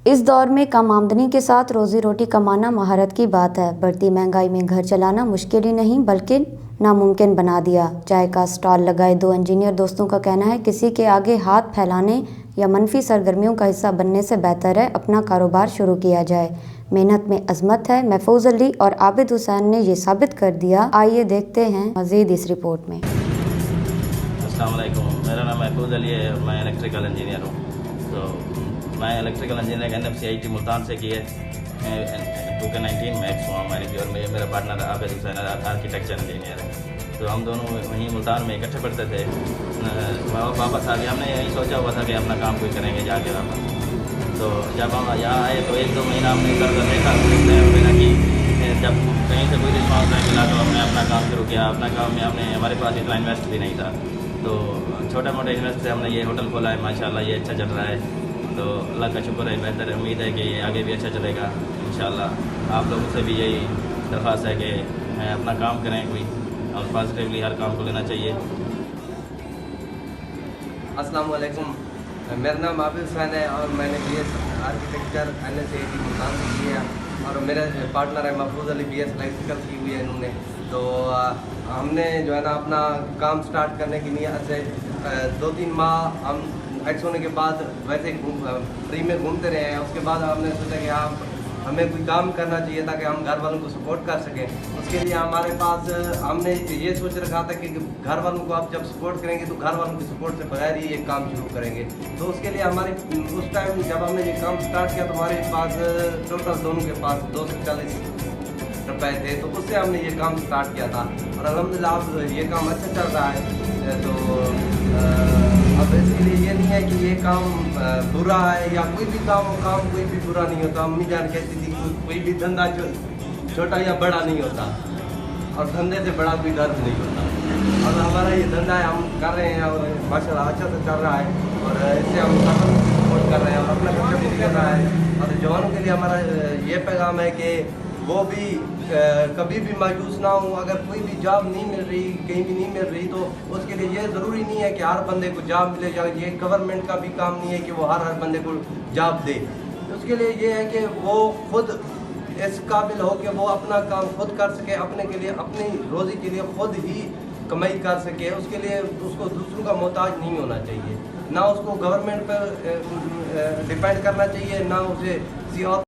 اس دور میں کم آمدنی کے ساتھ روزی روٹی کمانا مہارت کی بات ہے۔ بڑھتی مہنگائی میں گھر چلانا مشکل ہی نہیں بلکہ ناممکن بنا دیا۔ چائے کا اسٹال لگائے دو انجینئر دوستوں کا کہنا ہے کسی کے آگے ہاتھ پھیلانے یا منفی سرگرمیوں کا حصہ بننے سے بہتر ہے اپنا کاروبار شروع کیا جائے۔ محنت میں عظمت ہے۔ محفوظ علی اور عابد حسین نے یہ ثابت کر دیا۔ آئیے دیکھتے ہیں مزید اس رپورٹ میں۔ السلام علیکم، میرا نام محفوظ علی ہے اور میں الیکٹریکل انجینئر ہوں۔ تو میں الیکٹریکل انجینئر NFCIT ملتان سے کی ہے 2019 میں ایکس ہوا ہماری بھی، اور میرا پارٹنر عابد حسین آرکیٹیکچر انجینئر ہے۔ تو ہم دونوں وہیں ملتان میں اکٹھے پڑھتے تھے۔ واپس آ گیا، ہم نے یہی سوچا ہوا تھا کہ اپنا کام کوئی کریں گے جا کے واپس۔ تو جب ہم یہاں آئے تو 1-2 مہینہ ہم نے ادھر دیکھا وغیرہ کی، جب کہیں سے کوئی رسپانس نہیں ملا تو ہم نے اپنا کام شروع کیا۔ اپنا کام میں ہمارے پاس اتنا انویسٹ بھی نہیں تھا، تو چھوٹا موٹا انویسٹ سے ہم نے یہ ہوٹل کھولا ہے۔ ماشاءاللہ یہ اچھا چل رہا ہے، تو اللہ کا شکر ہے، بہتر امید ہے کہ یہ آگے بھی اچھا چلے گا انشاءاللہ۔ آپ لوگوں سے بھی یہی درخواست ہے کہ اپنا کام کریں کوئی، اور پازیٹیولی ہر کام کو لینا چاہیے۔ السلام علیکم، میرا نام عابد حسین ہے اور میں نے BS آرکیٹیکچر NSAT ملتان سے کی ہے، اور میرے پارٹنر ہے محفوظ علی BS الیکٹریکل کی ہوئی ہے انہوں نے۔ تو ہم نے جو ہے نا اپنا کام سٹارٹ کرنے کی نیت سے 2-3 ماہ ہم ایکس ہونے کے بعد ویسے فری میں گھومتے رہے ہیں۔ اس کے بعد ہم نے سوچا کہ ہمیں کوئی کام کرنا چاہیے تاکہ ہم گھر والوں کو سپورٹ کر سکیں۔ اس کے لیے ہمارے پاس ہم نے یہ سوچ رکھا تھا کہ گھر والوں کو آپ جب سپورٹ کریں گے تو گھر والوں کی سپورٹ سے بغیر ہی یہ کام شروع کریں گے۔ تو اس کے لیے ہماری اس ٹائم جب ہم نے یہ کام سٹارٹ کیا تو ہمارے پاس ٹوٹل دونوں کے پاس 240 روپے تھے، تو اس سے ہم نے یہ کام سٹارٹ کیا تھا، اور الحمدللہ اب یہ کام اچھا چل رہا ہے۔ تو اب اس کے لیے یہ نہیں ہے کہ یہ کام برا ہے یا کوئی بھی کام کوئی بھی برا نہیں ہوتا۔ امی جان کہتی تھی کوئی بھی دھندا چھوٹا یا بڑا نہیں ہوتا، اور دھندے سے بڑا کوئی درد نہیں ہوتا، اور ہمارا یہ دھندا ہے، ہم کر رہے ہیں اور ماشاءاللہ اچھا سے چل رہا ہے، اور اس سے ہم سپورٹ کر رہے ہیں اور اپنا خرچہ بھی نکل رہا ہے۔ اور جوانوں کے لیے ہمارا یہ پیغام ہے کہ وہ بھی کبھی بھی مایوس نہ ہوں۔ اگر کوئی بھی جاب نہیں مل رہی، کہیں بھی نہیں مل رہی، تو اس کے لیے یہ ضروری نہیں ہے کہ ہر بندے کو جاب ملے جائے۔ یہ گورنمنٹ کا بھی کام نہیں ہے کہ وہ ہر بندے کو جاب دے۔ اس کے لیے یہ ہے کہ وہ خود اس قابل ہو کہ وہ اپنا کام خود کر سکے، اپنے کے لیے اپنی روزی کے لیے خود ہی کمائی کر سکے۔ اس کے لیے اس کو دوسروں کا محتاج نہیں ہونا چاہیے، نہ اس کو گورنمنٹ پر ڈیپینڈ کرنا چاہیے، نہ اسے کسی اور